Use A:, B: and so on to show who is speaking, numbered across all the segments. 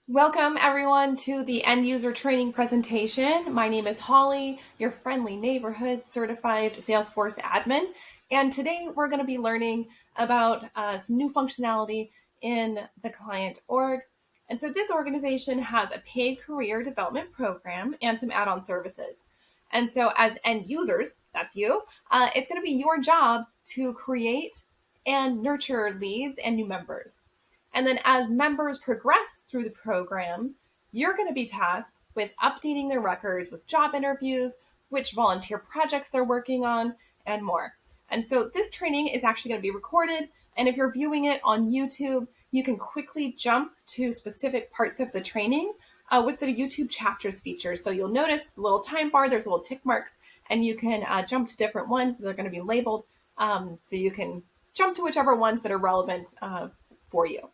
A: Welcome everyone to the end user training presentation. My name is Holly, your friendly neighborhood certified Salesforce admin. And today we're going to be learning about some new functionality in the client org. And so this organization has a paid career development program and some add-on services. And so as end users, that's you, it's going to be your job to create and nurture leads and new members. And then as members progress through the program, you're going to be tasked with updating their records with job interviews, which volunteer projects they're working on, and more. And so this training is actually going to be recorded. And if you're viewing it on YouTube, you can quickly jump to specific parts of the training with the YouTube chapters feature. So you'll notice the little time bar, there's little tick marks, and you can jump to different ones. They're going to be labeled. So you can jump to whichever ones that are relevant for you.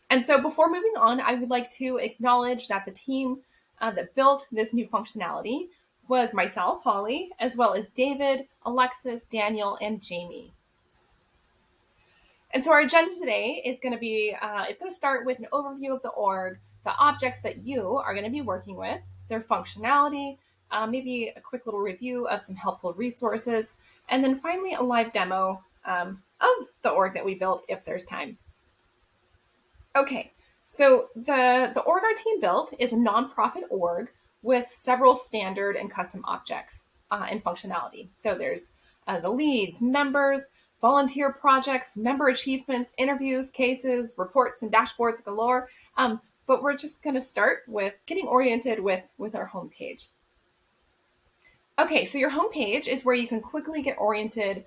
A: And so before moving on, I would like to acknowledge that the team that built this new functionality was myself, Holly, as well as David, Alexis, Daniel, and Jamie. And so our agenda today is going to be, it's going to start with an overview of the org, the objects that you are going to be working with, their functionality, maybe a quick little review of some helpful resources, and then finally a live demo of the org that we built if there's time. Okay, so the org our team built is a nonprofit org with several standard and custom objects and functionality. So there's the leads, members, volunteer projects, member achievements, interviews, cases, reports, and dashboards galore. But we're just going to start with getting oriented with our homepage. Okay, so your homepage is where you can quickly get oriented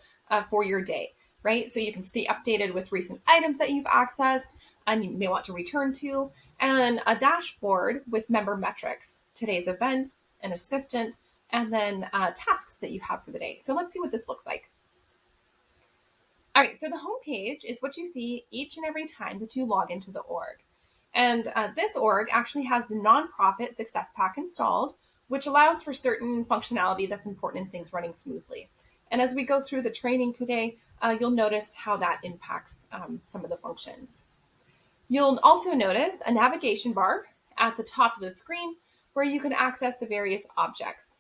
A: for your day, right? So you can stay updated with recent items that you've accessed and you may want to return to, and a dashboard with member metrics, today's events, an assistant, and then tasks that you have for the day. So let's see what this looks like. All right, so the homepage is what you see each and every time that you log into the org. And this org actually has the nonprofit Success Pack installed, which allows for certain functionality that's important in things running smoothly. And as we go through the training today, you'll notice how that impacts some of the functions. You'll also notice a navigation bar at the top of the screen where you can access the various objects.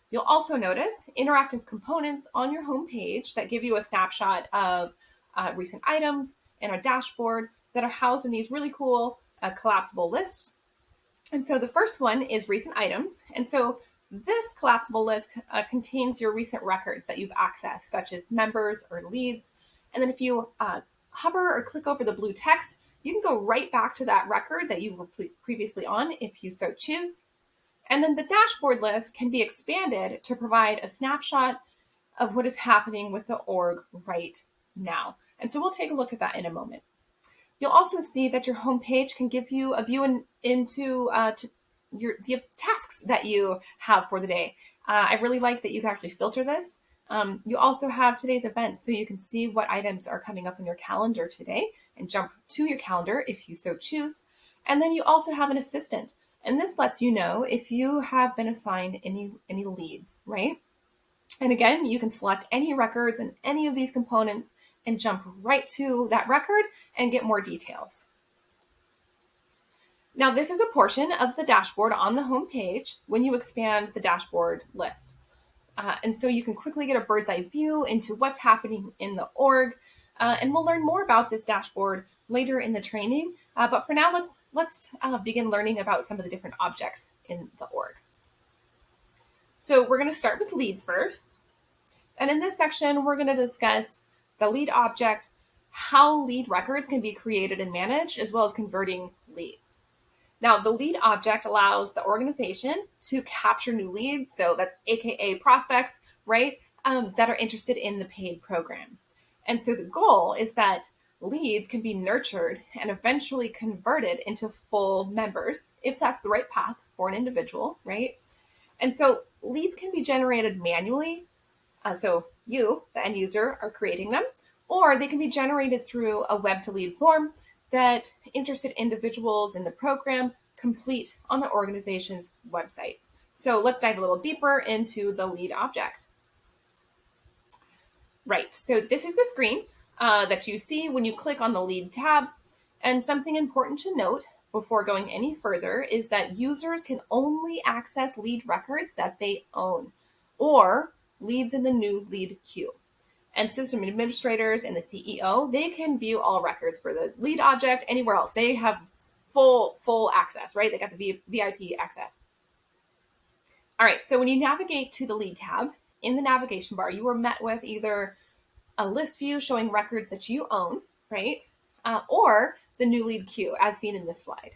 A: You'll also notice interactive components on your home page that give you a snapshot of recent items and a dashboard that are housed in these really cool collapsible lists. And so the first one is recent items. And so this collapsible list contains your recent records that you've accessed, such as members or leads. And then if you hover or click over the blue text, you can go right back to that record that you were previously on if you so choose. And then the dashboard list can be expanded to provide a snapshot of what is happening with the org right now. And so we'll take a look at that in a moment. You'll also see that your homepage can give you a view into the tasks that you have for the day. I really like that you can actually filter this. You also have today's events, so you can see what items are coming up in your calendar today and jump to your calendar if you so choose. And then you also have an assistant, and this lets you know if you have been assigned any leads, right? And again, you can select any records in any of these components and jump right to that record and get more details. Now, this is a portion of the dashboard on the home page when you expand the dashboard list. And so you can quickly get a bird's eye view into what's happening in the org. And we'll learn more about this dashboard later in the training. But for now, let's begin learning about some of the different objects in the org. So we're going to start with leads first. And in this section, we're going to discuss the lead object, how lead records can be created and managed, as well as converting leads. Now, the lead object allows the organization to capture new leads, so that's AKA prospects, right, that are interested in the paid program. And so the goal is that leads can be nurtured and eventually converted into full members, if that's the right path for an individual, right? And so leads can be generated manually. So you, the end user, are creating them, or they can be generated through a web to lead form that interested individuals in the program complete on the organization's website. So let's dive a little deeper into the lead object. Right, so this is the screen that you see when you click on the lead tab. And something important to note before going any further is that users can only access lead records that they own or leads in the new lead queue. And system administrators and the CEO, they can view all records for the lead object anywhere else. They have full access, right? They got the VIP access. All right, so when you navigate to the lead tab in the navigation bar, you are met with either a list view showing records that you own, right? Or the new lead queue as seen in this slide.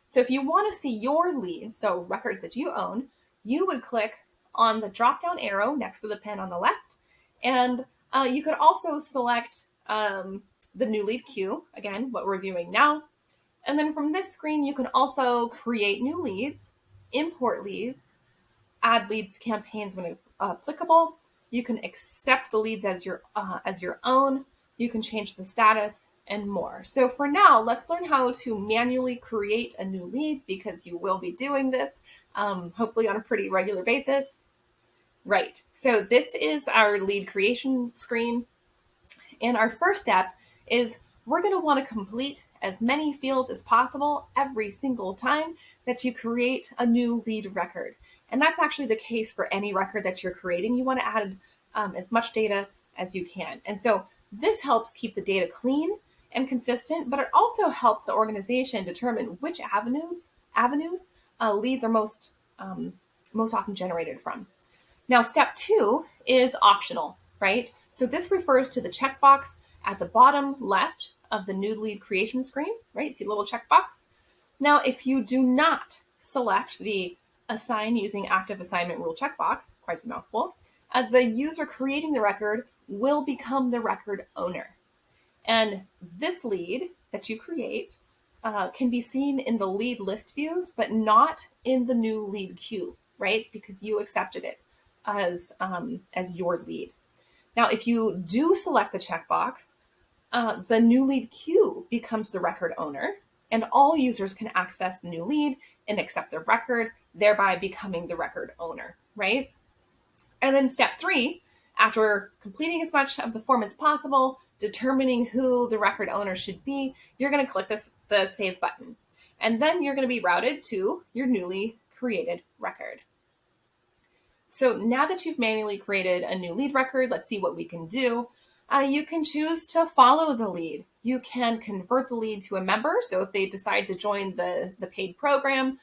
A: So if you want to see your leads, so records that you own, you would click on the drop-down arrow next to the pen on the left. And you could also select the new lead queue, again, what we're viewing now. And then from this screen, you can also create new leads, import leads, add leads to campaigns when applicable. You can accept the leads as your own. You can change the status and more. So for now, let's learn how to manually create a new lead because you will be doing this hopefully on a pretty regular basis. Right. So this is our lead creation screen. And our first step is we're going to want to complete as many fields as possible every single time that you create a new lead record. And that's actually the case for any record that you're creating. You want to add as much data as you can. And so this helps keep the data clean and consistent, but it also helps the organization determine which avenues leads are most often generated from. Now, step 2 is optional, right? So this refers to the checkbox at the bottom left of the new lead creation screen, right? See the little checkbox? Now, if you do not select the assign using active assignment rule checkbox, quite the mouthful, the user creating the record will become the record owner. And this lead that you create can be seen in the lead list views, but not in the new lead queue, right? Because you accepted it as your lead. Now, if you do select the checkbox, the new lead queue becomes the record owner, and all users can access the new lead and accept the record, thereby becoming the record owner, right? And then step 3, after completing as much of the form as possible, determining who the record owner should be, you're going to click the save button. And then you're going to be routed to your newly created record. So now that you've manually created a new lead record, let's see what we can do. You can choose to follow the lead. You can convert the lead to a member. So if they decide to join the paid program,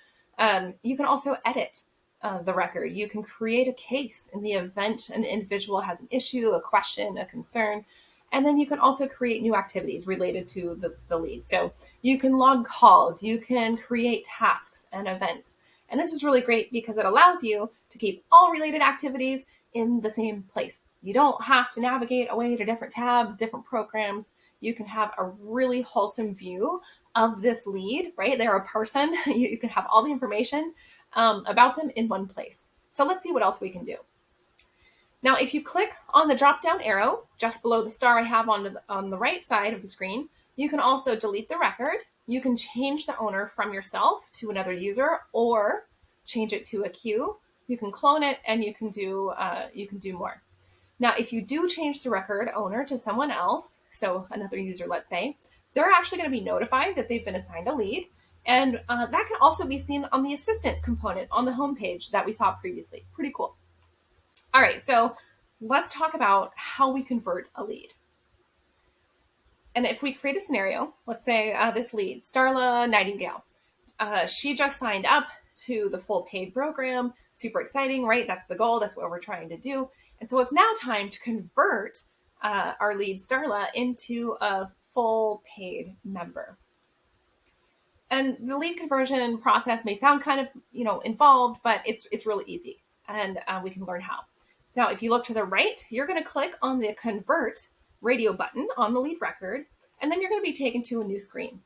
A: you can also edit the record. You can create a case in the event an individual has an issue, a question, a concern. And then you can also create new activities related to the lead. So you can log calls, you can create tasks and events. And this is really great because it allows you to keep all related activities in the same place. You don't have to navigate away to different tabs, different programs. You can have a really wholesome view of this lead, right? They're a person. You can have all the information about them in one place. So let's see what else we can do. Now, if you click on the drop-down arrow just below the star I have on the right side of the screen, you can also delete the record. You can change the owner from yourself to another user or change it to a queue. You can clone it and you can do more. Now, if you do change the record owner to someone else, so another user, let's say, they're actually going to be notified that they've been assigned a lead. And that can also be seen on the assistant component on the homepage that we saw previously. Pretty cool. All right, so let's talk about how we convert a lead. And if we create a scenario, let's say this lead, Starla Nightingale, she just signed up to the full paid program. Super exciting, right? That's the goal. That's what we're trying to do. And so it's now time to convert our lead Starla into a full paid member. And the lead conversion process may sound kind of, involved, but it's really easy, and we can learn how. So now, if you look to the right, you're going to click on the Convert radio button on the lead record, and then you're going to be taken to a new screen.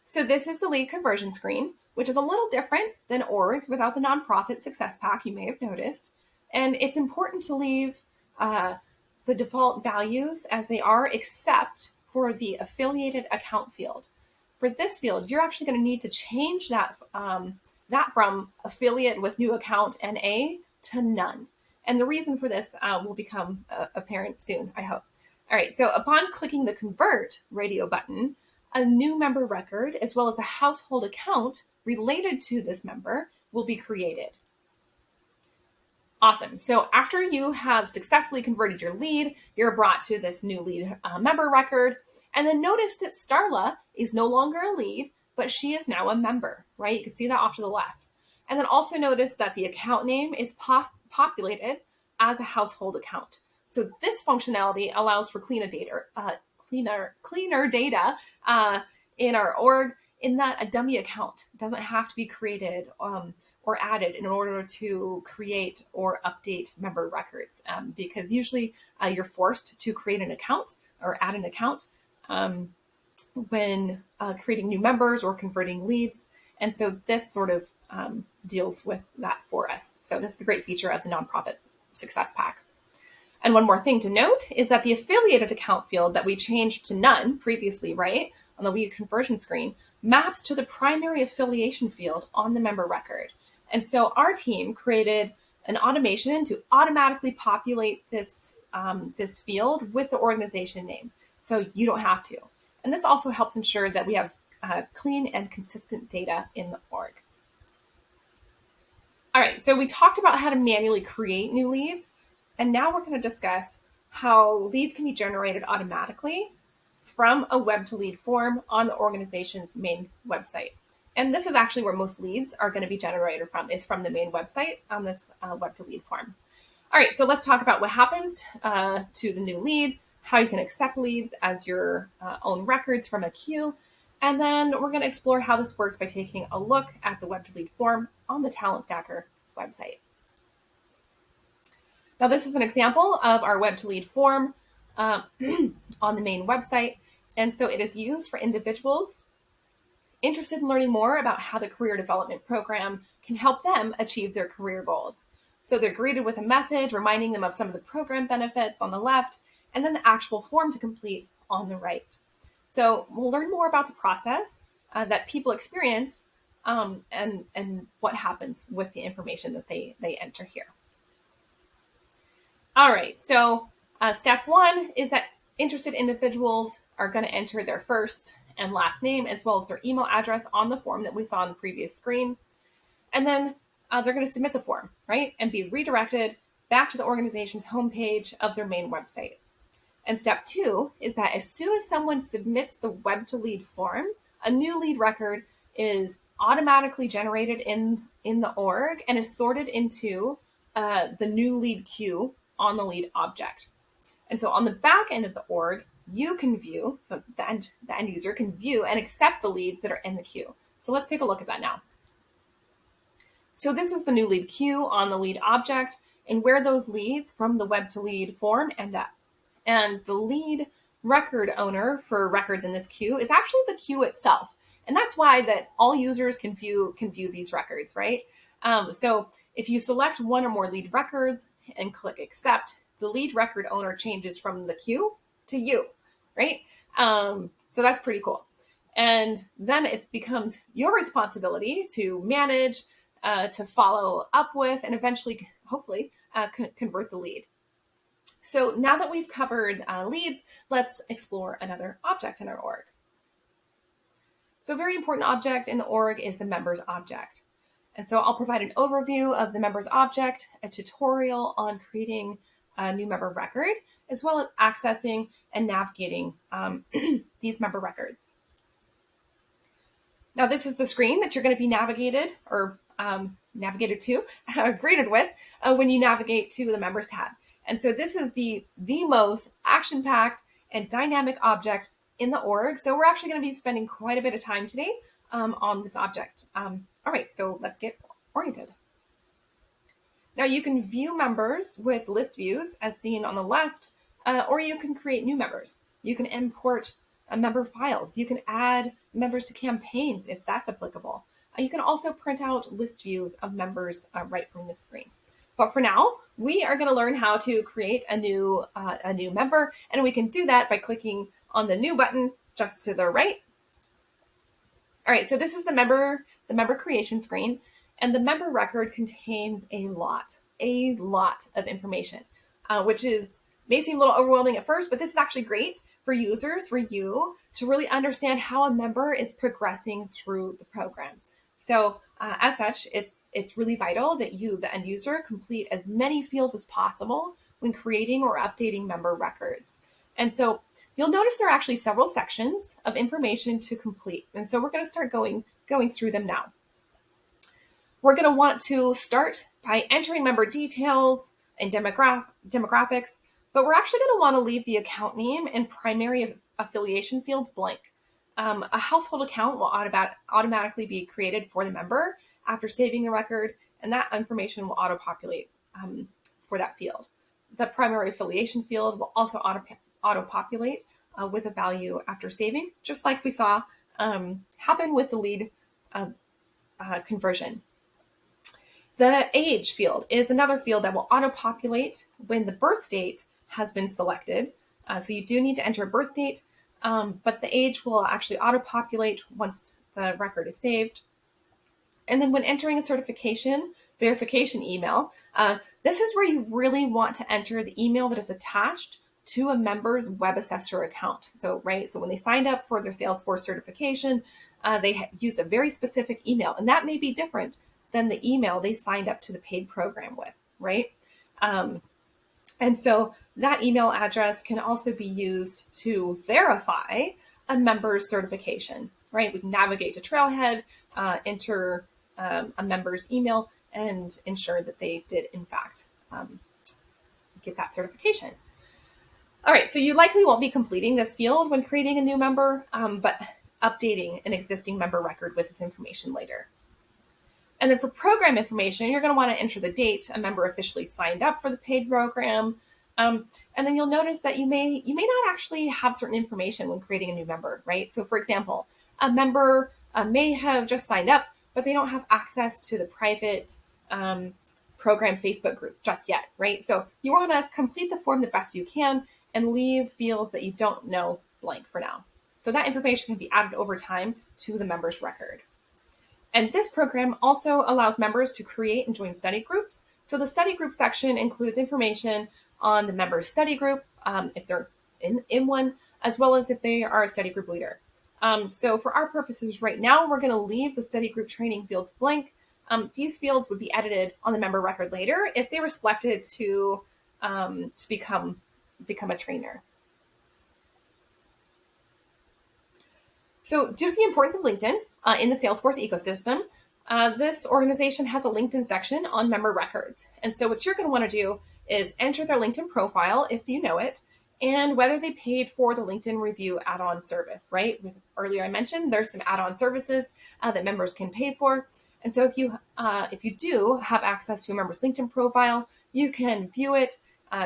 A: So this is the lead conversion screen, which is a little different than orgs without the nonprofit success pack, you may have noticed. And it's important to leave the default values as they are, except for the affiliated account field. For this field, you're actually going to need to change that from affiliate with new account NA to none. And the reason for this will become apparent soon, I hope. All right, so upon clicking the Convert radio button, a new member record as well as a household account related to this member will be created. Awesome. So after you have successfully converted your lead, you're brought to this new lead member record. And then notice that Starla is no longer a lead, but she is now a member, right? You can see that off to the left. And then also notice that the account name is populated as a household account. So this functionality allows for cleaner data in our org, in that a dummy account doesn't have to be created or added in order to create or update member records, because usually you're forced to create an account or add an account when creating new members or converting leads. And so this sort of deals with that for us. So this is a great feature of the Nonprofit Success Pack. And one more thing to note is that the affiliated account field that we changed to none previously, right, on the lead conversion screen, maps to the primary affiliation field on the member record. And so our team created an automation to automatically populate this field with the organization name, so you don't have to. And this also helps ensure that we have clean and consistent data in the org. All right, so we talked about how to manually create new leads, and now we're going to discuss how leads can be generated automatically from a web to lead form on the organization's main website. And this is actually where most leads are going to be generated from, is from the main website on this web to lead form. All right, so let's talk about what happens to the new lead, how you can accept leads as your own records from a queue, and then we're going to explore how this works by taking a look at the web to lead form on the Talent Stacker website. Now, this is an example of our web to lead form on the main website. And so it is used for individuals interested in learning more about how the career development program can help them achieve their career goals. So they're greeted with a message reminding them of some of the program benefits on the left, and then the actual form to complete on the right. So we'll learn more about the process that people experience and what happens with the information that they enter here. All right, so step one is that interested individuals are going to enter their first and last name as well as their email address on the form that we saw on the previous screen. And then they're going to submit the form, right, and be redirected back to the organization's homepage of their main website. And step two is that as soon as someone submits the web to lead form, a new lead record is automatically generated in the org and is sorted into the new lead queue on the lead object. And so on the back end of the org, you can view, so the end user can view and accept the leads that are in the queue. So let's take a look at that now. So this is the new lead queue on the lead object and where those leads from the web to lead form end up. And the lead record owner for records in this queue is actually the queue itself. And that's why that all users can view these records, right? So if you select one or more lead records and click accept, the lead record owner changes from the queue to you, right? So that's pretty cool. And then it becomes your responsibility to manage, to follow up with, and eventually, hopefully, convert the lead. So now that we've covered leads, let's explore another object in our org. So a very important object in the org is the members object. And so I'll provide an overview of the members object, a tutorial on creating a new member record, as well as accessing and navigating these member records. Now, this is the screen that you're going to be navigated to, greeted with when you navigate to the members tab. And so this is the most action-packed and dynamic object in the org. So we're actually going to be spending quite a bit of time today on this object. All right, so let's get oriented. Now you can view members with list views as seen on the left, or you can create new members. You can import member files. You can add members to campaigns if that's applicable. You can also print out list views of members right from the screen. But for now, we are going to learn how to create a new member, and we can do that by clicking on the new button just to the right. All right, so this is the member creation screen, and the member record contains a lot of information, which may seem a little overwhelming at first, but this is actually great for users, for you to really understand how a member is progressing through the program. So as such, it's really vital that you, the end user, complete as many fields as possible when creating or updating member records. And so you'll notice there are actually several sections of information to complete. And so we're going to start going through them now. We're going to want to start by entering member details and demographics, but we're actually going to want to leave the account name and primary affiliation fields blank. A household account will automatically be created for the member after saving the record, and that information will auto-populate for that field. The primary affiliation field will also auto-populate with a value after saving, just like we saw happen with the lead conversion. The age field is another field that will auto-populate when the birth date has been selected. So you do need to enter a birth date, but the age will actually auto-populate once the record is saved. And then when entering a certification verification email, this is where you really want to enter the email that is attached to a member's web assessor account. So when they signed up for their Salesforce certification, they used a very specific email, and that may be different than the email they signed up to the paid program with, right? And so that email address can also be used to verify a member's certification, right? We can navigate to Trailhead, enter a member's email, and ensure that they did, in fact, get that certification. All right, so you likely won't be completing this field when creating a new member, but updating an existing member record with this information later. And then for program information, you're going to want to enter the date a member officially signed up for the paid program. And then you'll notice that you may not actually have certain information when creating a new member, right? So for example, a member may have just signed up, but they don't have access to the private program Facebook group just yet, right? So you want to complete the form the best you can and leave fields that you don't know blank for now. So that information can be added over time to the member's record. And this program also allows members to create and join study groups. So the study group section includes information on the member's study group, if they're in one, as well as if they are a study group leader. So for our purposes right now, we're going to leave the study group training fields blank. These fields would be edited on the member record later if they were selected to become a trainer. So due to the importance of LinkedIn in the Salesforce ecosystem, this organization has a LinkedIn section on member records. And so what you're going to want to do is enter their LinkedIn profile, if you know it, and whether they paid for the LinkedIn review add-on service, right? Because earlier I mentioned there's some add-on services that members can pay for. And so if you do have access to a member's LinkedIn profile, you can view it,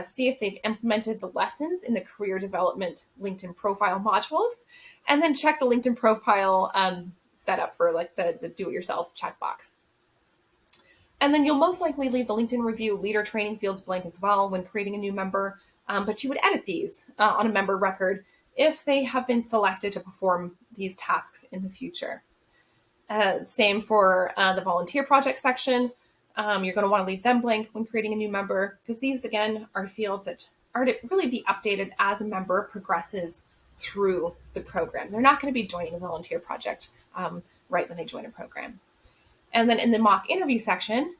A: see if they've implemented the lessons in the career development LinkedIn profile modules, and then check the LinkedIn profile setup for like the do-it-yourself checkbox. And then you'll most likely leave the LinkedIn review leader training fields blank as well when creating a new member, but you would edit these on a member record if they have been selected to perform these tasks in the future. Same for the volunteer project section. You're going to want to leave them blank when creating a new member, because these, again, are fields that are to really be updated as a member progresses through the program. They're not going to be joining a volunteer project right when they join a program. And then in the mock interview section,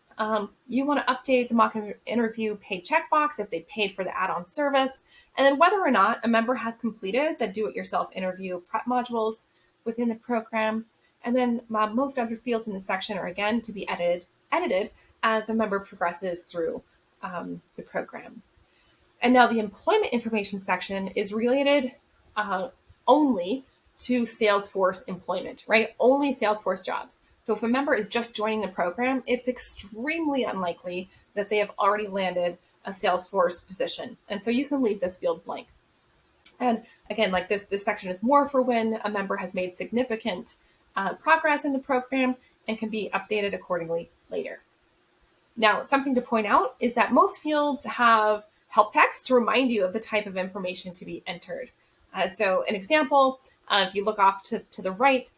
A: you want to update the mock interview paid checkbox if they paid for the add-on service, and then whether or not a member has completed the do-it-yourself interview prep modules within the program. And then most other fields in the section are, again, to be edited as a member progresses through the program. And now the employment information section is related only to Salesforce employment, right? Only Salesforce jobs. So if a member is just joining the program, it's extremely unlikely that they have already landed a Salesforce position. And so you can leave this field blank. And again, like this section is more for when a member has made significant progress in the program and can be updated accordingly later. Now, something to point out is that most fields have help text to remind you of the type of information to be entered. So an example, if you look off to the right,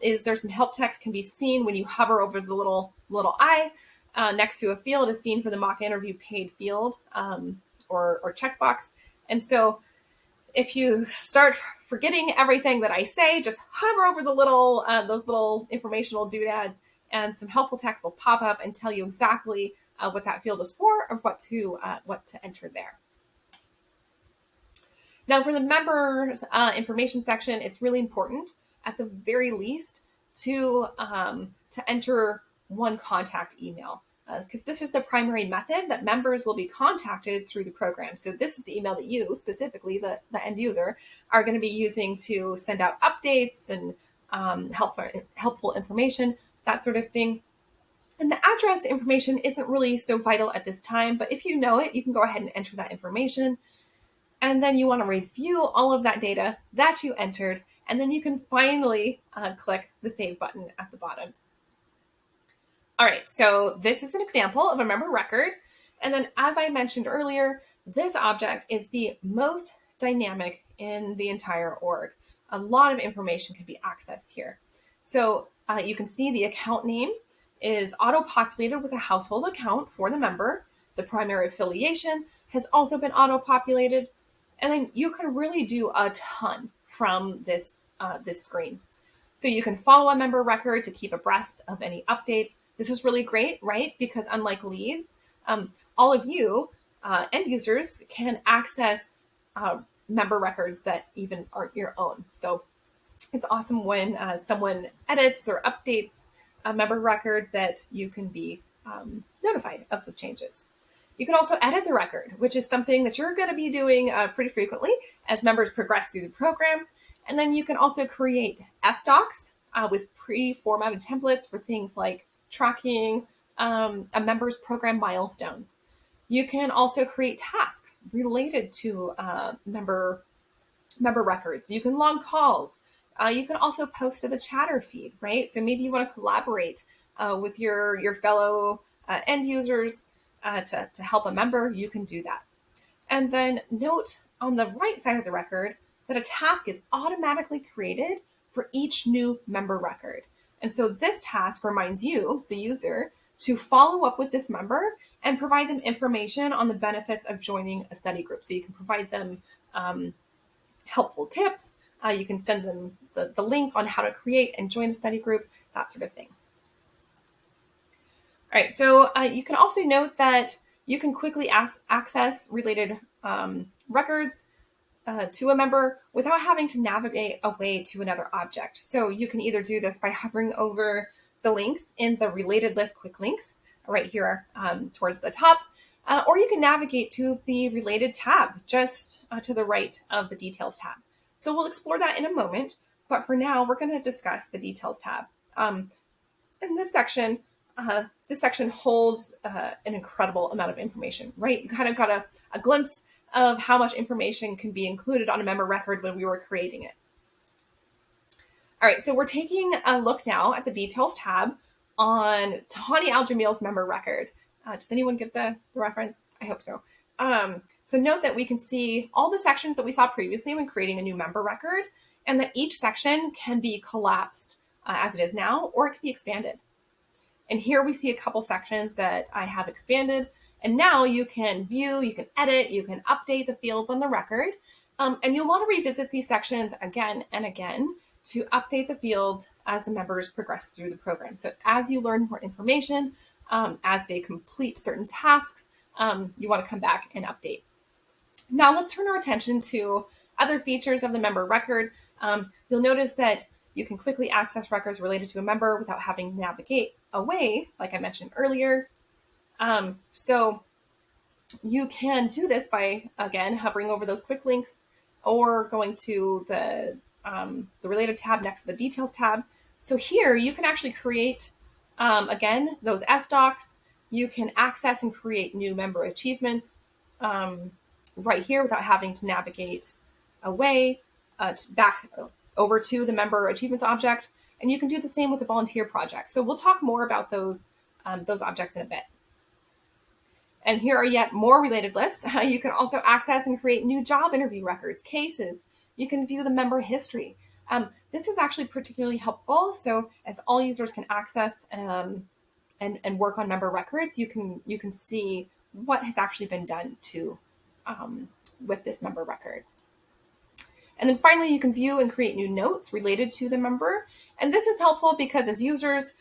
A: is there some help text can be seen when you hover over the little eye next to a field is seen for the mock interview paid field or checkbox. And so If you start forgetting everything that I say, just hover over the little those little informational doodads, and some helpful text will pop up and tell you exactly what that field is for or what to enter there. Now, for the members information section, it's really important, at the very least, to enter one contact email, because this is the primary method that members will be contacted through the program. So this is the email that you, specifically the end user, are going to be using to send out updates and helpful information, that sort of thing. And the address information isn't really so vital at this time, but if you know it, you can go ahead and enter that information. And then you want to review all of that data that you entered, and then you can finally click the save button at the bottom. All right, so this is an example of a member record. And then, as I mentioned earlier, this object is the most dynamic in the entire org. A lot of information can be accessed here. So you can see the account name is auto-populated with a household account for the member. The primary affiliation has also been auto-populated. And then you can really do a ton from this screen. So you can follow a member record to keep abreast of any updates. This is really great, right? Because unlike leads, all of you end users can access member records that even aren't your own. So it's awesome when someone edits or updates a member record that you can be notified of those changes. You can also edit the record, which is something that you're going to be doing pretty frequently as members progress through the program. And then you can also create SDocs with pre-formatted templates for things like tracking a member's program milestones. You can also create tasks related to member records. You can log calls. You can also post to the chatter feed, right? So maybe you want to collaborate with your fellow end users to help a member. You can do that. And then note on the right side of the record that a task is automatically created for each new member record. And so this task reminds you, the user, to follow up with this member and provide them information on the benefits of joining a study group. So you can provide them helpful tips. You can send them the link on how to create and join a study group, that sort of thing. All right, so you can also note that you can quickly access related records to a member without having to navigate away to another object. So you can either do this by hovering over the links in the related list quick links right here towards the top, or you can navigate to the related tab just to the right of the details tab. So we'll explore that in a moment, but for now, we're going to discuss the details tab. In this section holds an incredible amount of information, right? You kind of got a glimpse of how much information can be included on a member record when we were creating it. All right, so we're taking a look now at the details tab on Tahani Al-Jamil's member record. Does anyone get the reference? I hope so. So note that we can see all the sections that we saw previously when creating a new member record, and that each section can be collapsed as it is now, or it can be expanded. And here we see a couple sections that I have expanded. And now you can view, you can edit, you can update the fields on the record. And you'll want to revisit these sections again and again to update the fields as the members progress through the program. So as you learn more information, as they complete certain tasks, you want to come back and update. Now let's turn our attention to other features of the member record. You'll notice that you can quickly access records related to a member without having to navigate away, like I mentioned earlier. So you can do this by, again, hovering over those quick links or going to the related tab next to the details tab. So here you can actually create, again, those SDocs. You can access and create new member achievements right here without having to navigate away back over to the member achievements object. And you can do the same with the volunteer project. So we'll talk more about those objects in a bit. And here are yet more related lists. You can also access and create new job interview records, cases. You can view the member history. This is actually particularly helpful. So as all users can access and work on member records, you can see what has actually been done to with this member record. And then finally, you can view and create new notes related to the member. And this is helpful because as users,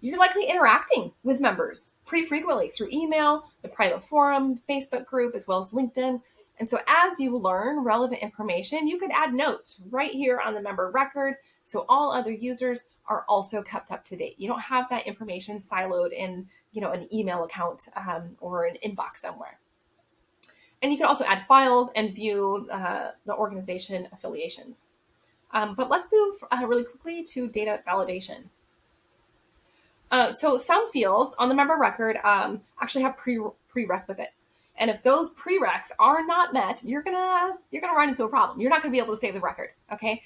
A: you're likely interacting with members pretty frequently through email, the private forum, Facebook group, as well as LinkedIn. And so as you learn relevant information, you could add notes right here on the member record, so all other users are also kept up to date. You don't have that information siloed in, an email account or an inbox somewhere. And you can also add files and view the organization affiliations. But let's move really quickly to data validation. So some fields on the member record actually have prerequisites. And if those prereqs are not met, you're gonna run into a problem. You're not gonna be able to save the record. Okay.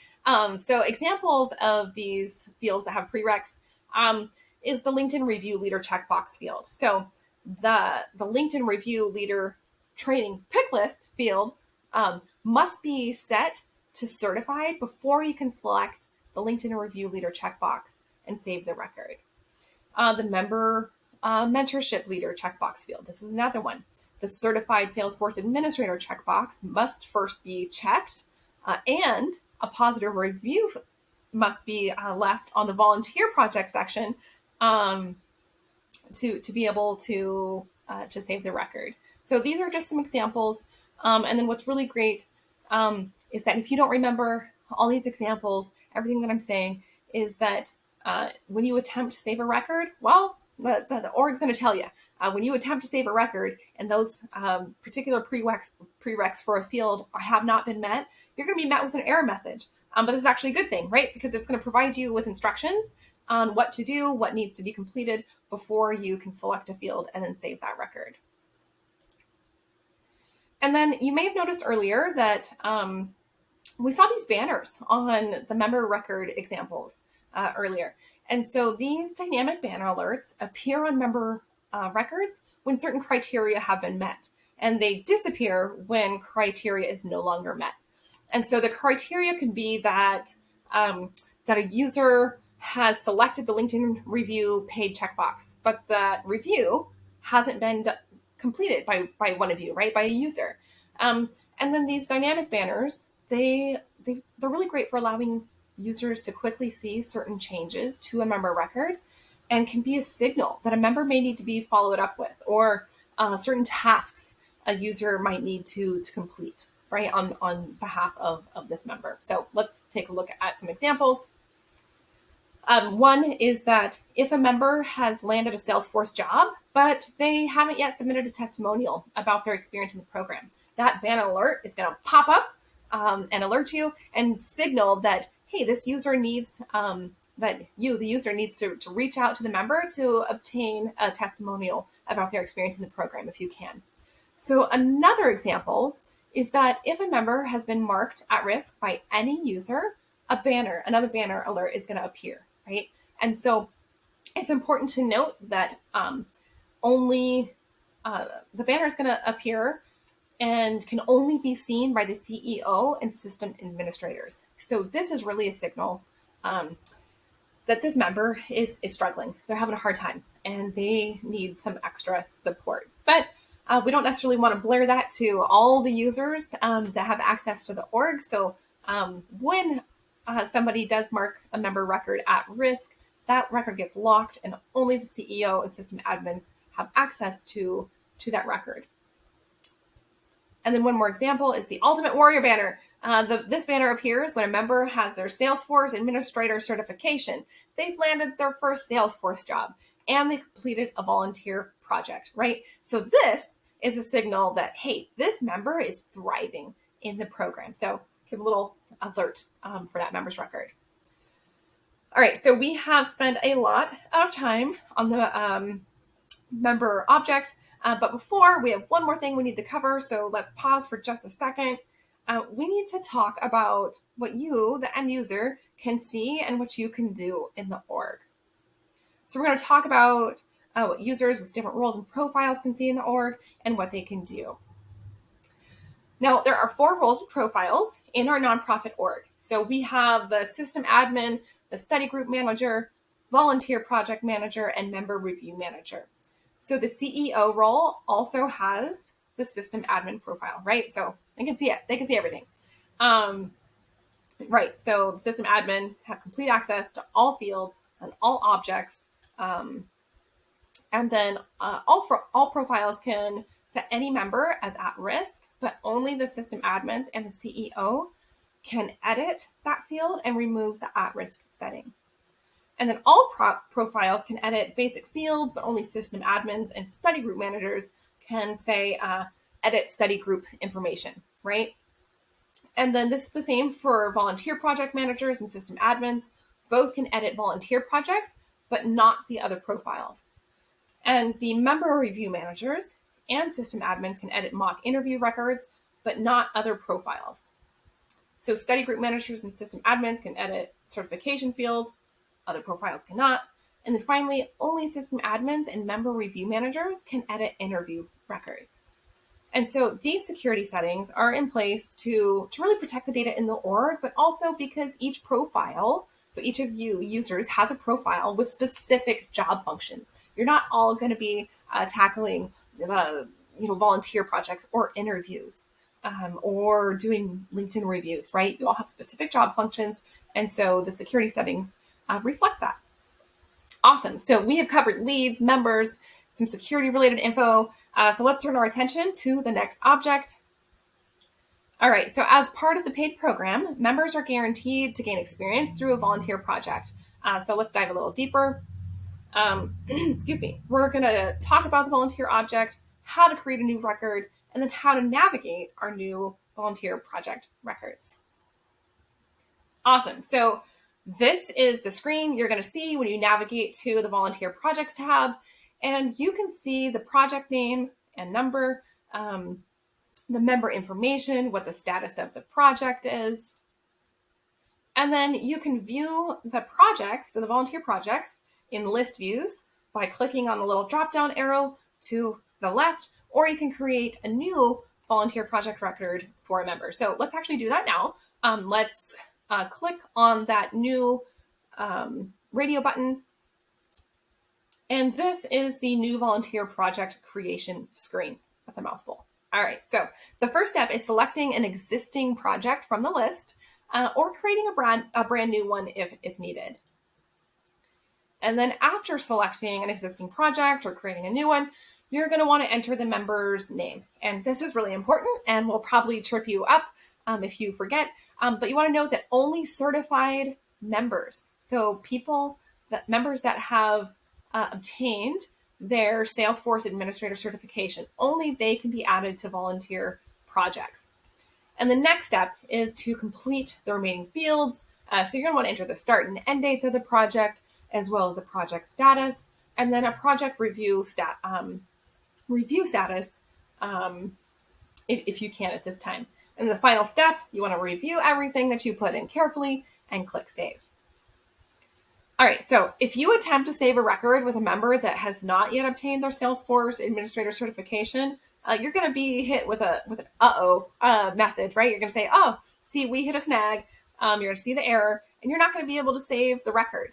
A: So examples of these fields that have prereqs is the LinkedIn Review Leader checkbox field. So the LinkedIn Review Leader training pick list field must be set to certified before you can select the LinkedIn Review Leader checkbox and save the record. The member mentorship leader checkbox field. This is another one. The certified Salesforce administrator checkbox must first be checked, and a positive review must be left on the volunteer project section to be able to save the record. So these are just some examples. And then what's really great is that if you don't remember all these examples, everything that I'm saying is that when you attempt to save a record, well, the org's going to tell you. When you attempt to save a record and those particular prereqs for a field have not been met, you're going to be met with an error message. But this is actually a good thing, right? Because it's going to provide you with instructions on what to do, what needs to be completed before you can select a field and then save that record. And then you may have noticed earlier that we saw these banners on the member record examples earlier. And so these dynamic banner alerts appear on member records when certain criteria have been met, and they disappear when criteria is no longer met. And so the criteria could be that that a user has selected the LinkedIn review paid checkbox, but that review hasn't been completed by one of you, right? By a user. And then these dynamic banners, they're really great for allowing users to quickly see certain changes to a member record and can be a signal that a member may need to be followed up with, or certain tasks a user might need to complete, right, on behalf of this member. So let's take a look at some examples. One is that if a member has landed a Salesforce job, but they haven't yet submitted a testimonial about their experience in the program, that banner alert is going to pop up and alert you and signal that, hey, this user needs, the user needs to reach out to the member to obtain a testimonial about their experience in the program if you can. So another example is that if a member has been marked at risk by any user, another banner alert is going to appear, right? And so it's important to note that only the banner is going to appear and can only be seen by the CEO and system administrators. So this is really a signal that this member is struggling. They're having a hard time and they need some extra support. But we don't necessarily want to blare that to all the users that have access to the org. So when somebody does mark a member record at risk, that record gets locked and only the CEO and system admins have access to that record. And then one more example is the Ultimate Warrior banner. This banner appears when a member has their Salesforce administrator certification. They've landed their first Salesforce job and they completed a volunteer project, right? So this is a signal that, hey, this member is thriving in the program. So give a little alert for that member's record. All right, so we have spent a lot of time on the member object, but before, we have one more thing we need to cover, so let's pause for just a second. We need to talk about what you, the end user, can see and what you can do in the org. So we're going to talk about what users with different roles and profiles can see in the org and what they can do. Now, there are 4 roles and profiles in our nonprofit org. So we have the system admin, the study group manager, volunteer project manager, and member review manager. So the CEO role also has the system admin profile, right? So they can see it. They can see everything. Right. So the system admin have complete access to all fields and all objects. And then all profiles can set any member as at risk, but only the system admins and the CEO can edit that field and remove the at risk setting. And then all profiles can edit basic fields, but only system admins and study group managers can say edit study group information, right? And then this is the same for volunteer project managers and system admins. Both can edit volunteer projects, but not the other profiles. And the member review managers and system admins can edit mock interview records, but not other profiles. So study group managers and system admins can edit certification fields, other profiles cannot. And then finally, only system admins and member review managers can edit interview records. And so these security settings are in place to really protect the data in the org, but also because each profile, so each of you users has a profile with specific job functions. You're not all going to be tackling volunteer projects or interviews or doing LinkedIn reviews, right? You all have specific job functions. And so the security settings reflect that. Awesome. So we have covered leads, members, some security related info. So let's turn our attention to the next object. All right. So as part of the paid program, members are guaranteed to gain experience through a volunteer project. So let's dive a little deeper. Excuse me. We're going to talk about the volunteer object, how to create a new record, and then how to navigate our new volunteer project records. Awesome. So this is the screen you're going to see when you navigate to the volunteer projects tab, and you can see the project name and number, the member information, what the status of the project is. And then you can view the projects, so the volunteer projects, in list views by clicking on the little drop-down arrow to the left, or you can create a new volunteer project record for a member. So let's actually do that now. Let's click on that new radio button. And this is the new volunteer project creation screen. That's a mouthful. All right, so the first step is selecting an existing project from the list or creating a brand new one if needed. And then after selecting an existing project or creating a new one, you're going to want to enter the member's name. And this is really important and will probably trip you up if you forget. But you want to note that only certified members, so members that have obtained their Salesforce administrator certification, only they can be added to volunteer projects. And the next step is to complete the remaining fields. So you're going to want to enter the start and end dates of the project, as well as the project status, and then a project review status if you can at this time. And the final step, you want to review everything that you put in carefully and click save. All right, so if you attempt to save a record with a member that has not yet obtained their Salesforce administrator certification, you're going to be hit with an message, right? You're going to say, oh, see, we hit a snag. You're going to see the error, and you're not going to be able to save the record.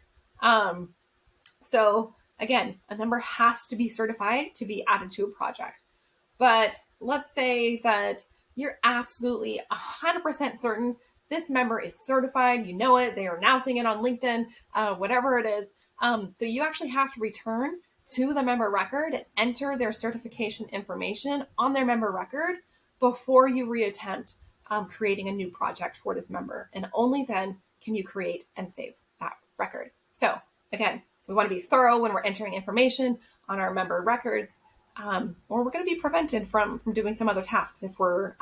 A: So again, a member has to be certified to be added to a project. But let's say that you're absolutely 100% certain this member is certified, you know it, they are announcing it on LinkedIn, whatever it is. So you actually have to return to the member record and enter their certification information on their member record before you reattempt creating a new project for this member. And only then can you create and save that record. So again, we want to be thorough when we're entering information on our member records, or we're going to be prevented from doing some other tasks if we're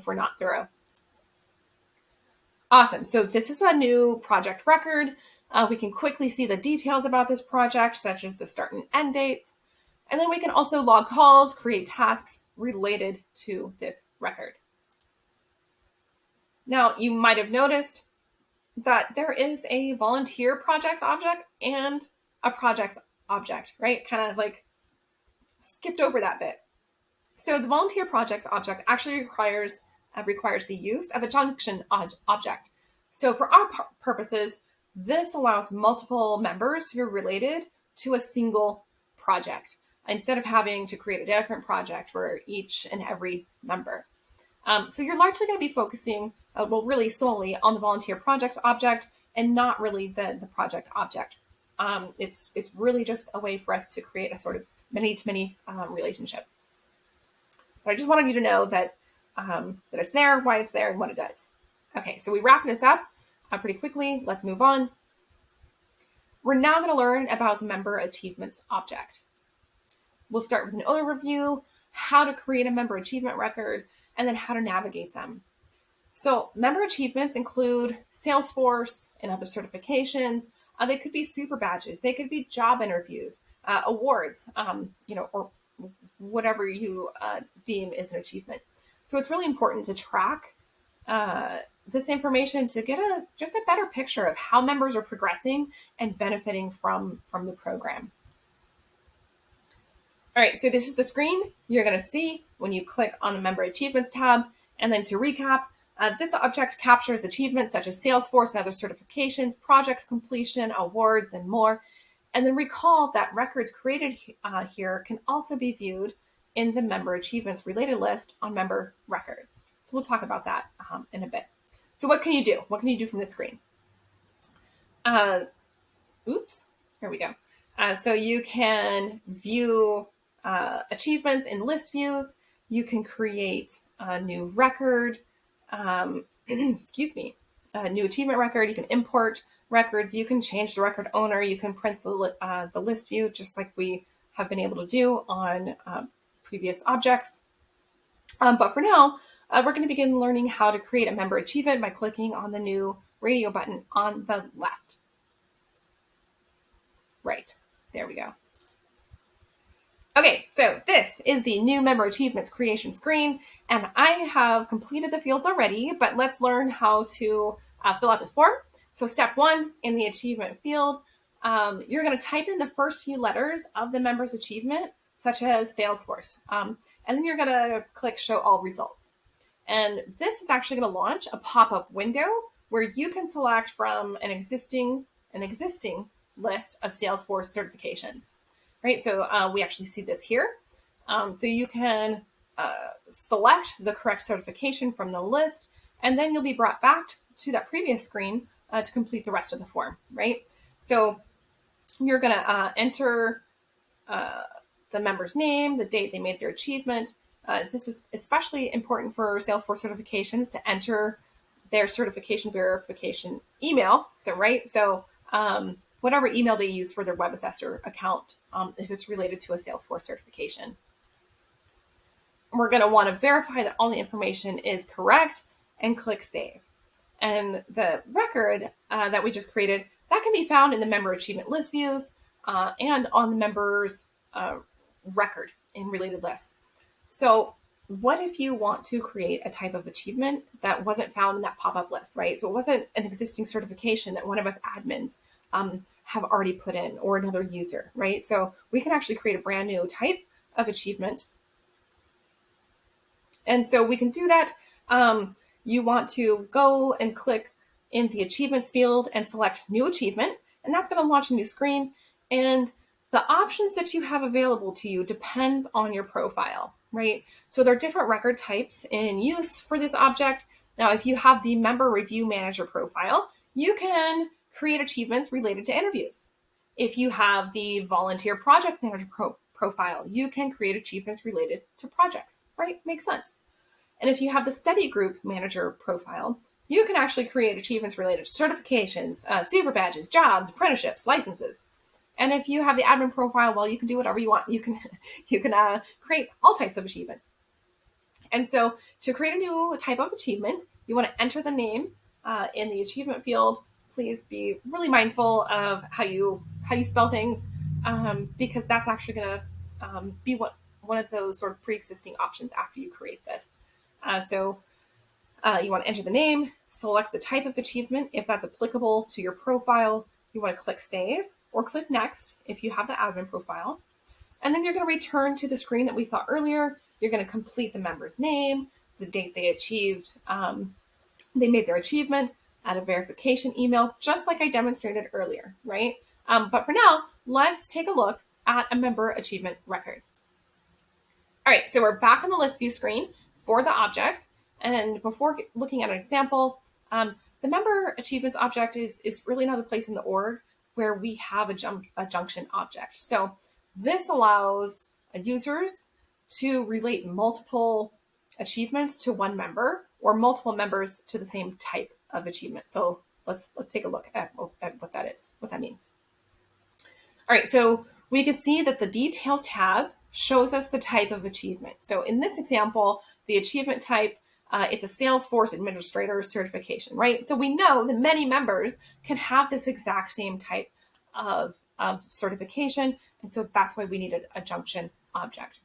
A: not thorough. Awesome. So this is a new project record. We can quickly see the details about this project, such as the start and end dates. And then we can also log calls, create tasks related to this record. Now, you might have noticed that there is a volunteer projects object and a projects object, right? Kind of like skipped over that bit. So the volunteer projects object actually requires the use of a junction object. So for our purposes, this allows multiple members to be related to a single project instead of having to create a different project for each and every member. So you're largely going to be focusing, really solely on the volunteer project object and not really the project object. It's really just a way for us to create a sort of many-to-many relationship. But I just wanted you to know that that it's there, why it's there, and what it does. Okay, so we wrap this up pretty quickly. Let's move on. We're now going to learn about the member achievements object. We'll start with an overview, how to create a member achievement record, and then how to navigate them. So member achievements include Salesforce and other certifications. They could be super badges. They could be job interviews, awards, or whatever you deem is an achievement. So it's really important to track this information to get just a better picture of how members are progressing and benefiting from the program. All right, so this is the screen you're going to see when you click on the Member Achievements tab. And then to recap, this object captures achievements such as Salesforce and other certifications, project completion, awards, and more. And then recall that records created here can also be viewed in the Member Achievements related list on Member Records. So we'll talk about that in a bit. So what can you do? What can you do from this screen? Here we go. So you can view achievements in list views. You can create a new record, excuse me, a new achievement record. You can import records. You can change the record owner. You can print the list view just like we have been able to do on previous objects. But for now, we're going to begin learning how to create a member achievement by clicking on the new radio button on the left. Right, there we go. Okay, so this is the new member achievements creation screen, and I have completed the fields already, but let's learn how to fill out this form. So step 1, in the achievement field, you're going to type in the first few letters of the member's achievement, such as Salesforce, and then you're going to click show all results. And this is actually going to launch a pop-up window where you can select from an existing list of Salesforce certifications. Right, so we actually see this here. So you can select the correct certification from the list, and then you'll be brought back to that previous screen to complete the rest of the form, right? So you're going to enter the member's name, the date they made their achievement. This is especially important for Salesforce certifications to enter their certification verification email. So whatever email they use for their web assessor account, if it's related to a Salesforce certification. We're going to want to verify that all the information is correct and click Save. And the record that we just created, that can be found in the member achievement list views and on the member's record in related lists. So what if you want to create a type of achievement that wasn't found in that pop-up list, right? So it wasn't an existing certification that one of us admins have already put in, or another user, right? So we can actually create a brand new type of achievement. And so we can do that. You want to go and click in the achievements field and select new achievement, and that's going to launch a new screen. And the options that you have available to you depends on your profile, right? So there are different record types in use for this object. Now, if you have the member review manager profile, you can create achievements related to interviews. If you have the volunteer project manager profile, you can create achievements related to projects, right? Makes sense. And if you have the study group manager profile, you can actually create achievements related to certifications, super badges, jobs, apprenticeships, licenses. And if you have the admin profile, well, you can do whatever you want. You can create all types of achievements. And so to create a new type of achievement, you want to enter the name in the achievement field. Please be really mindful of how you spell things, because that's actually going to be one of those sort of pre-existing options after you create this. So you want to enter the name, select the type of achievement if that's applicable to your profile. You want to click Save or click Next if you have the admin profile. And then you're going to return to the screen that we saw earlier. You're going to complete the member's name, the date they achieved, they made their achievement, add a verification email, just like I demonstrated earlier, right? But for now, let's take a look at a member achievement record. All right, so we're back on the list view screen for the object. And before looking at an example, the member achievements object is really another place in the org where we have a junction object. So this allows users to relate multiple achievements to one member or multiple members to the same type of achievement. So let's take a look at what that is, what that means. All right, so we can see that the details tab shows us the type of achievement. So in this example, the achievement type, it's a Salesforce administrator certification, right? So we know that many members can have this exact same type of certification. And so that's why we need a junction object.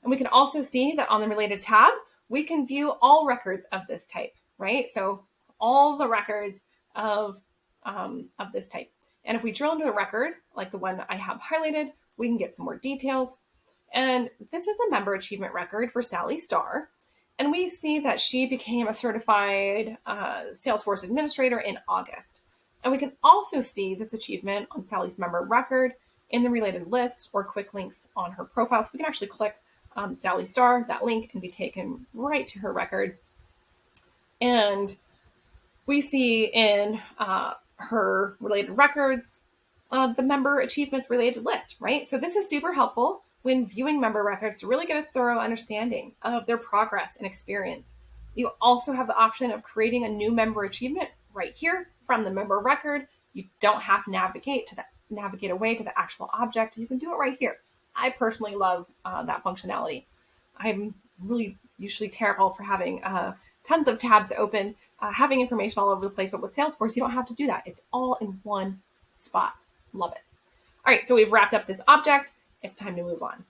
A: And we can also see that on the related tab, we can view all records of this type, right? So all the records of this type. And if we drill into a record, like the one I have highlighted, we can get some more details. And this is a member achievement record for Sally Starr. And we see that she became a certified Salesforce administrator in August. And we can also see this achievement on Sally's member record in the related list or quick links on her profile. So we can actually click Sally Starr, that link, and be taken right to her record. And we see in her related records the member achievements related list, right? So this is super helpful when viewing member records to really get a thorough understanding of their progress and experience. You also have the option of creating a new member achievement right here from the member record. You don't have to navigate away to the actual object. You can do it right here. I personally love that functionality. I'm really usually terrible for having tons of tabs open, having information all over the place, but with Salesforce, you don't have to do that. It's all in one spot. Love it. All right, so we've wrapped up this object. It's time to move on.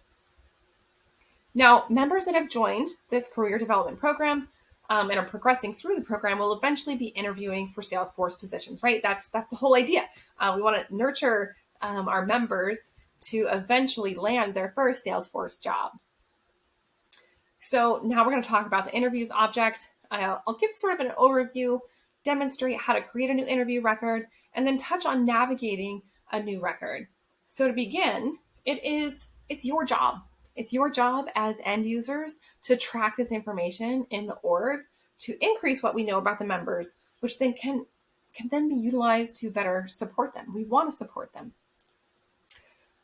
A: Now, members that have joined this career development program and are progressing through the program will eventually be interviewing for Salesforce positions, right? That's the whole idea. We want to nurture our members to eventually land their first Salesforce job. So now we're going to talk about the interviews object. I'll give sort of an overview, demonstrate how to create a new interview record, and then touch on navigating a new record. So to begin, it's your job. It's your job as end users to track this information in the org to increase what we know about the members, which then can then be utilized to better support them. We want to support them.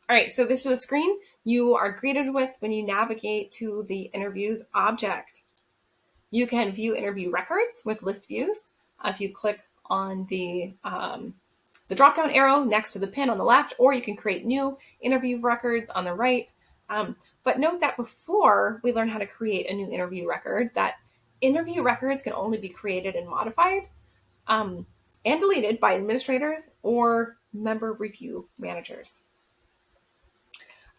A: All right, so this is a screen you are greeted with when you navigate to the interviews object. You can view interview records with list views. If you click on the drop-down arrow next to the pin on the left, or you can create new interview records on the right. But note that before we learn how to create a new interview record, that interview records can only be created and modified and deleted by administrators or member review managers.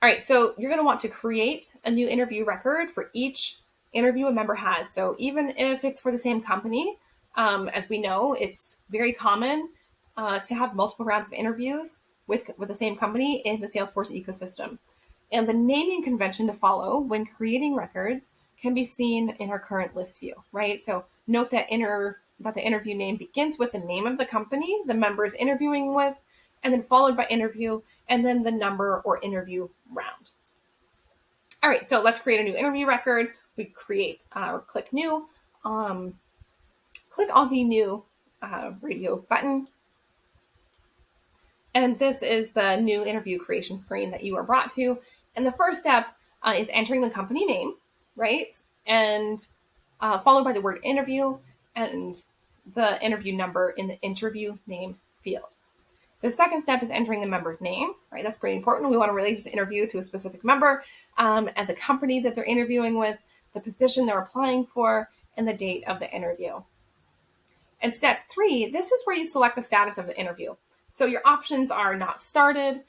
A: All right, so you're going to want to create a new interview record for each interview a member has. So even if it's for the same company, as we know, it's very common to have multiple rounds of interviews with the same company in the Salesforce ecosystem. And the naming convention to follow when creating records can be seen in our current list view, right? So note that the interview name begins with the name of the company the member is interviewing with, and then followed by interview, and then the number or interview round. All right, so let's create a new interview record. We create or click new. Click on the new radio button. And this is the new interview creation screen that you are brought to. And the first step is entering the company name, right? And followed by the word interview and the interview number in the interview name field. The second step is entering the member's name, right? That's pretty important. We want to relate this interview to a specific member and the company that they're interviewing with, the position they're applying for, and the date of the interview. And step 3, this is where you select the status of the interview. So your options are not started,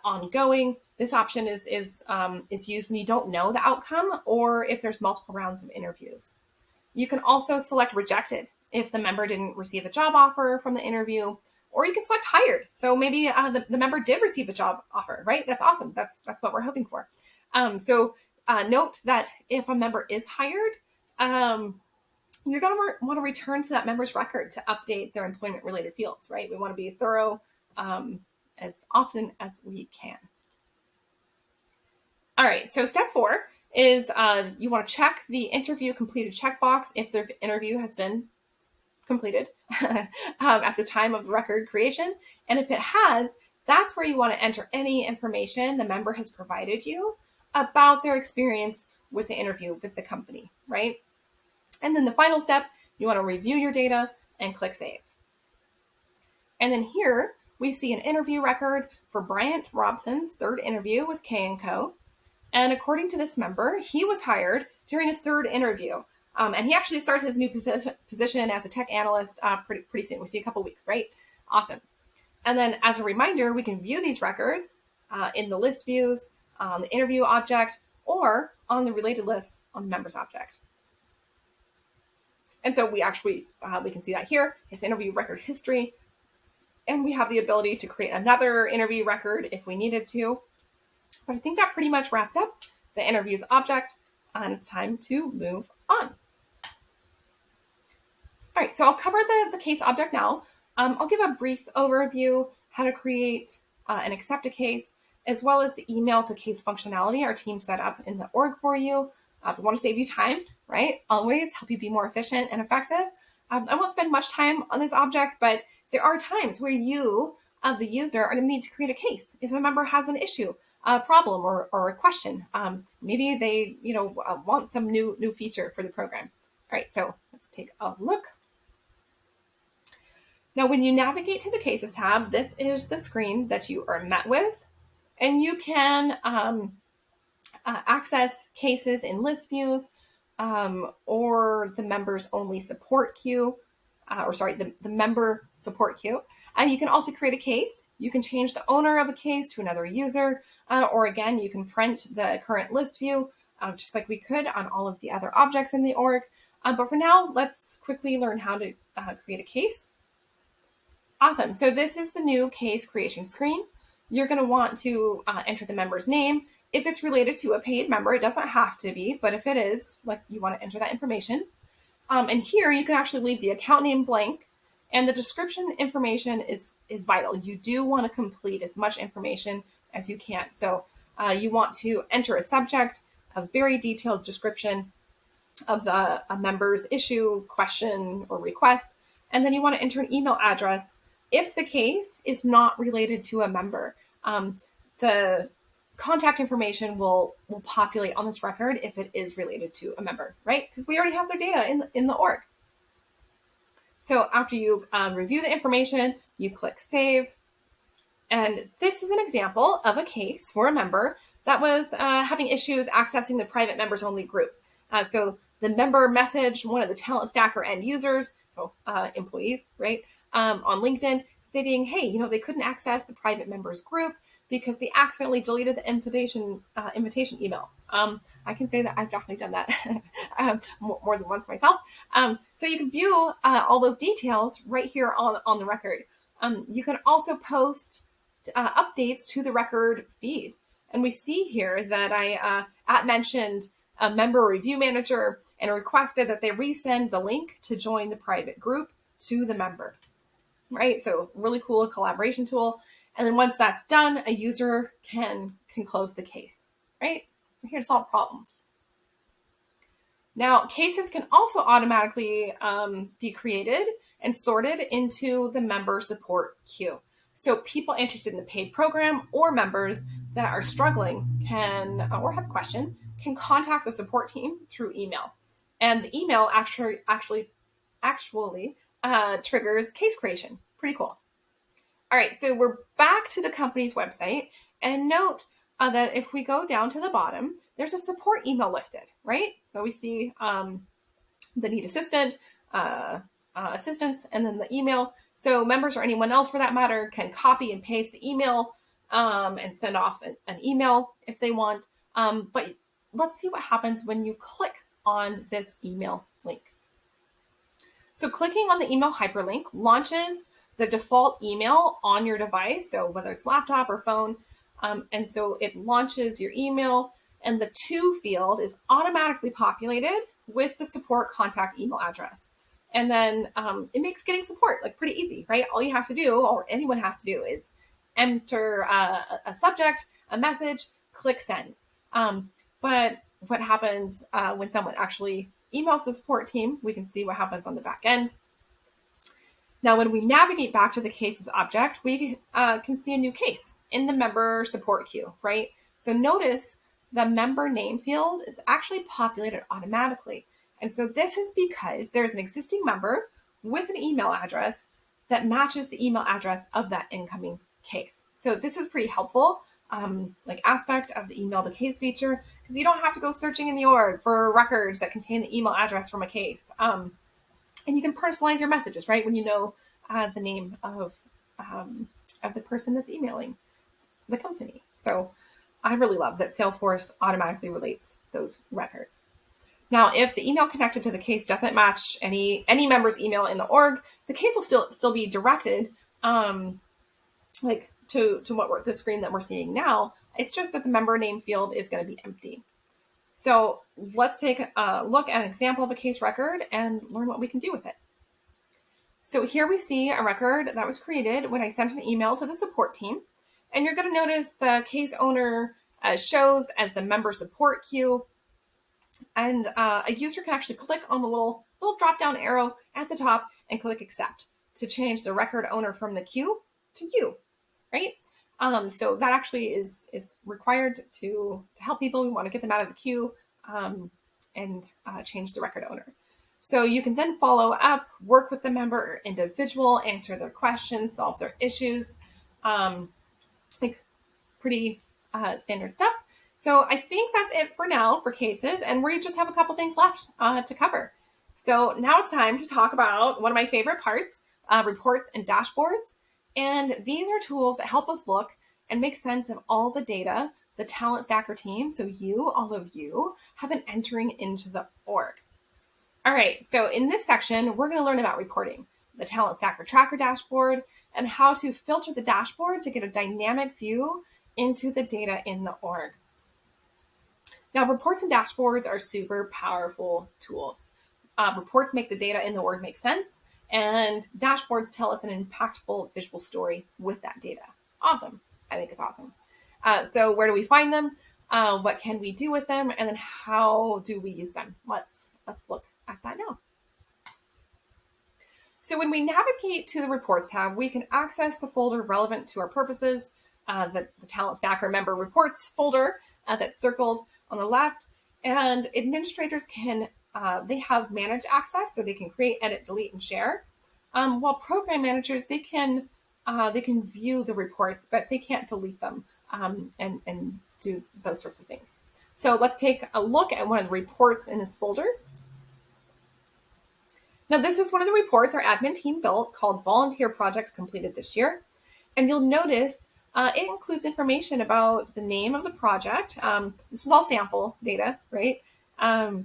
A: ongoing. This option is used when you don't know the outcome or if there's multiple rounds of interviews. You can also select rejected if the member didn't receive a job offer from the interview, or you can select hired. So maybe the member did receive a job offer, right? That's awesome. That's what we're hoping for. So note that if a member is hired, you're going to want to return to that member's record to update their employment-related fields, right? We want to be thorough as often as we can. All right, so step 4 is you want to check the interview completed checkbox if the interview has been completed at the time of the record creation. And if it has, that's where you want to enter any information the member has provided you about their experience with the interview with the company, right? And then the final step, you want to review your data and click save. And then here we see an interview record for Bryant Robson's third interview with K&Co. And according to this member, he was hired during his third interview. And he actually starts his new position as a tech analyst pretty soon. We see a couple weeks, right? Awesome. And then as a reminder, we can view these records in the list views, the interview object, or on the related list on the members object. And so we can see that here, his interview record history. And we have the ability to create another interview record if we needed to. But I think that pretty much wraps up the interviews object, and it's time to move on. All right, so I'll cover the case object now. I'll give a brief overview, how to create and accept a case, as well as the email to case functionality our team set up in the org for you. We want to save you time, right? Always help you be more efficient and effective. I won't spend much time on this object, but there are times where you, the user, are going to need to create a case if a member has an issue, a problem, or a question. Maybe they, want some new feature for the program. All right, so let's take a look. Now, when you navigate to the Cases tab, this is the screen that you are met with, and you can access cases in list views or the members only support queue, the member support queue. And you can also create a case. You can change the owner of a case to another user, or again, you can print the current list view, just like we could on all of the other objects in the org. But for now, let's quickly learn how to create a case. Awesome. So this is the new case creation screen. You're going to want to enter the member's name. If it's related to a paid member, it doesn't have to be, but if it is, you want to enter that information. And here you can actually leave the account name blank, and the description information is vital. You do want to complete as much information as you can. So you want to enter a subject, a very detailed description of a member's issue, question, or request, and then you want to enter an email address if the case is not related to a member. The contact information will populate on this record if it is related to a member, right? Because we already have their data in the org. So after you review the information, you click save. And this is an example of a case for a member that was having issues accessing the private members only group. So the member messaged one of the Talent Stacker end users, so employees, right, on LinkedIn, stating, hey, they couldn't access the private members group because they accidentally deleted the invitation email. I can say that I've definitely done that more than once myself. So you can view all those details right here on the record. You can also post updates to the record feed. And we see here that I mentioned a member review manager and requested that they resend the link to join the private group to the member, right? So really cool collaboration tool. And then once that's done, a user can close the case, right? We're here to solve problems. Now, cases can also automatically be created and sorted into the member support queue. So people interested in the paid program or members that are struggling or have a question can contact the support team through email. And the email actually triggers case creation. Pretty cool. All right, so we're back to the company's website, and note that if we go down to the bottom, there's a support email listed, right? So we see the need assistance, and then the email. So members or anyone else for that matter can copy and paste the email and send off an email if they want. But let's see what happens when you click on this email link. So clicking on the email hyperlink launches the default email on your device, so whether it's laptop or phone. And so it launches your email, and the to field is automatically populated with the support contact email address. And then it makes getting support pretty easy, right? All you have to do, or anyone has to do, is enter a subject, a message, click send. But what happens when someone actually emails the support team. We can see what happens on the back end. Now, when we navigate back to the cases object, we can see a new case in the member support queue, right? So notice the member name field is actually populated automatically. And so this is because there's an existing member with an email address that matches the email address of that incoming case. So this is pretty helpful, aspect of the email to case feature, because you don't have to go searching in the org for records that contain the email address from a case. And you can personalize your messages, right? When you know the name of the person that's emailing the company. So I really love that Salesforce automatically relates those records. Now, if the email connected to the case doesn't match any member's email in the org, the case will still be directed to the screen that we're seeing now. It's just that the member name field is going to be empty. So let's take a look at an example of a case record and learn what we can do with it. So here we see a record that was created when I sent an email to the support team. And you're going to notice the case owner shows as the member support queue. And a user can actually click on the little drop-down arrow at the top and click accept to change the record owner from the queue to you, right? So that actually is required to help people. We want to get them out of the queue and change the record owner. So you can then follow up, work with the member or individual, answer their questions, solve their issues, pretty standard stuff. So I think that's it for now for cases, and we just have a couple things left to cover. So now it's time to talk about one of my favorite parts, reports and dashboards. And these are tools that help us look and make sense of all the data the Talent Stacker team, so all of you, have been entering into the org. All right, so in this section, we're going to learn about reporting, the Talent Stacker Tracker dashboard, and how to filter the dashboard to get a dynamic view into the data in the org. Now, reports and dashboards are super powerful tools. Reports make the data in the org make sense, and dashboards tell us an impactful visual story with that data. Awesome. I think it's awesome. So where do we find them? What can we do with them? And then how do we use them? Let's look at that now. So when we navigate to the Reports tab, we can access the folder relevant to our purposes, the Talent Stacker member reports folder that's circled on the left. And administrators they have manage access, so they can create, edit, delete, and share. While program managers, they can view the reports, but they can't delete them and do those sorts of things. So let's take a look at one of the reports in this folder. Now, this is one of the reports our admin team built called Volunteer Projects Completed This Year. And you'll notice it includes information about the name of the project. This is all sample data, right? It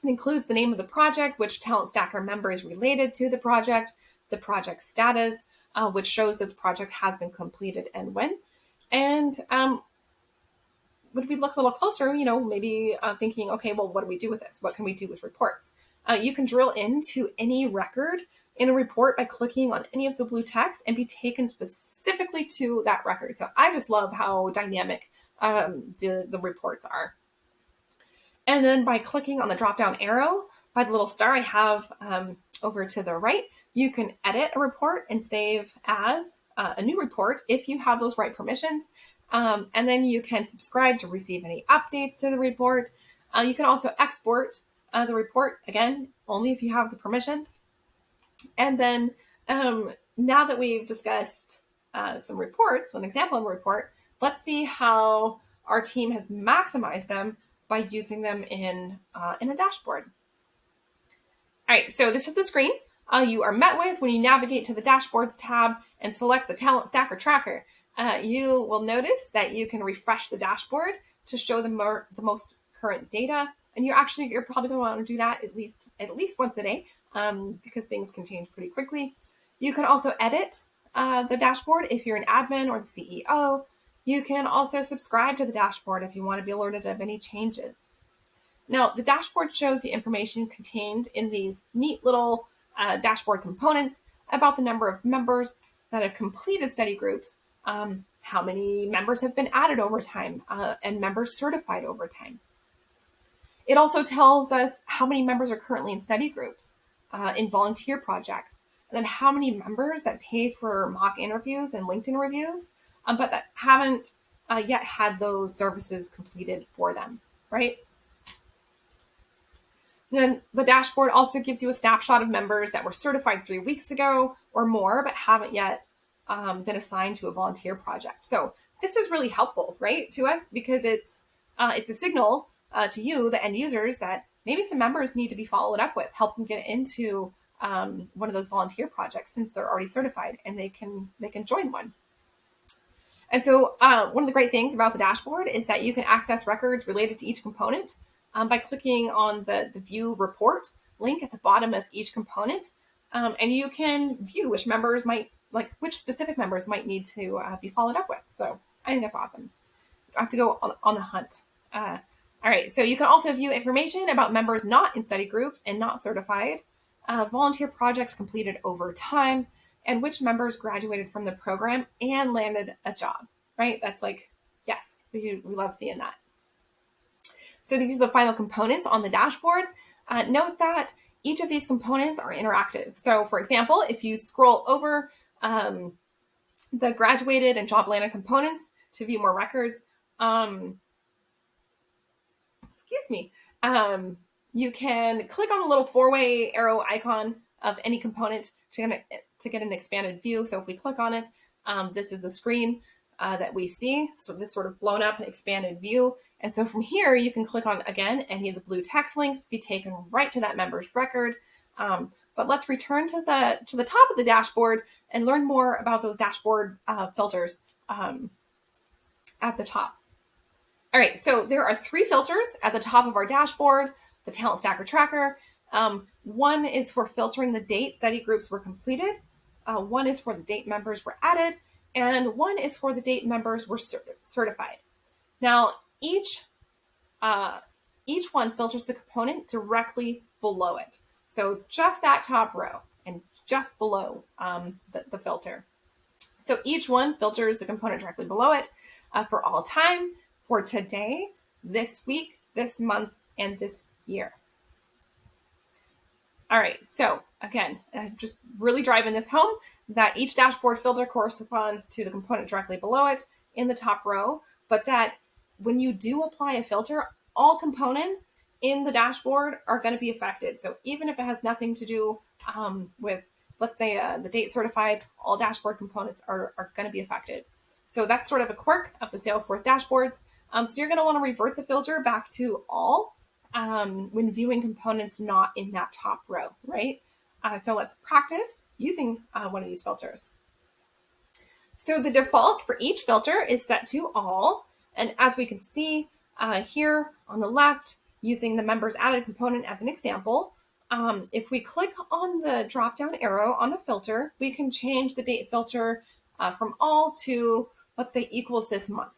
A: includes the name of the project, which Talent Stacker member is related to the project status, which shows that the project has been completed and when. And when we look a little closer, maybe thinking, okay, well, what do we do with this? What can we do with reports? You can drill into any record in a report by clicking on any of the blue text and be taken specifically to that record. So I just love how dynamic the reports are. And then by clicking on the drop-down arrow by the little star I have over to the right, you can edit a report and save as a new report if you have those right permissions. And then you can subscribe to receive any updates to the report. You can also export the report, again, only if you have the permission. And then now that we've discussed some reports, an example of a report, let's see how our team has maximized them by using them in a dashboard. All right, so this is the screen you are met with when you navigate to the Dashboards tab and select the Talent Stacker Tracker. You will notice that you can refresh the dashboard to show the most current data. And you're probably going to want to do that at least once a day because things can change pretty quickly. You can also edit the dashboard if you're an admin or the CEO. You can also subscribe to the dashboard if you want to be alerted of any changes. Now, the dashboard shows the information contained in these neat little dashboard components about the number of members that have completed study groups, how many members have been added over time, and members certified over time. It also tells us how many members are currently in study groups, in volunteer projects, and then how many members that pay for mock interviews and LinkedIn reviews, but that haven't yet had those services completed for them, right? Then the dashboard also gives you a snapshot of members that were certified 3 weeks ago or more, but haven't yet been assigned to a volunteer project. So this is really helpful, right, to us, because it's a signal to you, the end users, that maybe some members need to be followed up with, help them get into one of those volunteer projects since they're already certified and they can join one. And so one of the great things about the dashboard is that you can access records related to each component by clicking on the View Report link at the bottom of each component. And you can view which specific members might need to be followed up with. So I think that's awesome. I have to go on the hunt. All right, so you can also view information about members not in study groups and not certified, volunteer projects completed over time, and which members graduated from the program and landed a job, right? That's like, yes, we love seeing that. So these are the final components on the dashboard. Note that each of these components are interactive. So for example, if you scroll over the graduated and job landed components to view more records, you can click on the little 4-way arrow icon of any component to get an expanded view. So if we click on it, this is the screen that we see. So this sort of blown up expanded view. And so from here, you can click on, again, any of the blue text links, be taken right to that member's record. But let's return to the top of the dashboard and learn more about those dashboard filters at the top. All right, so there are 3 filters at the top of our dashboard, the Talent Stacker Tracker. One is for filtering the date study groups were completed. One is for the date members were added, and one is for the date members were certified. Now, each one filters the component directly below it. So just that top row and just below the filter. So each one filters the component directly below it for all time, for today, this week, this month, and this year. All right, so again, just really driving this home that each dashboard filter corresponds to the component directly below it in the top row, but that when you do apply a filter, all components in the dashboard are going to be affected. So even if it has nothing to do with, let's say, the date certified, all dashboard components are going to be affected. So that's sort of a quirk of the Salesforce dashboards. So you're going to want to revert the filter back to all when viewing components not in that top row, right? So let's practice using one of these filters. So the default for each filter is set to all. And as we can see here on the left, using the members added component as an example, if we click on the drop-down arrow on the filter, we can change the date filter from all to, let's say, equals this month.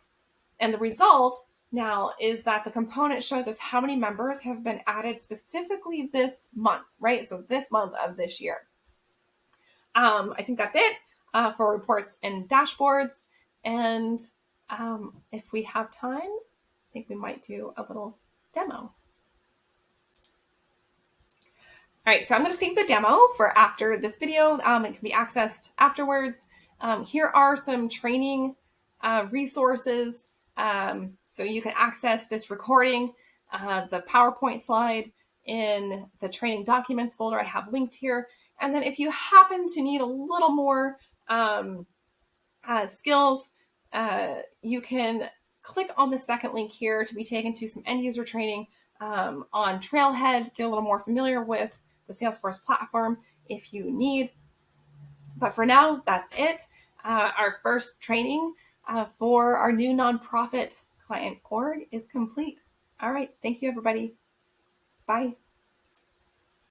A: And the result now is that the component shows us how many members have been added specifically this month, right? So this month of this year. I think that's it for reports and dashboards. And if we have time, I think we might do a little demo. All right, so I'm going to save the demo for after this video. It can be accessed afterwards. Here are some training resources. So you can access this recording, the PowerPoint slide in the training documents folder I have linked here. And then if you happen to need a little more skills, you can click on the second link here to be taken to some end user training on Trailhead, get a little more familiar with the Salesforce platform if you need. But for now, that's it. Our first training for our new nonprofit client org is complete. All right. Thank you, everybody. Bye.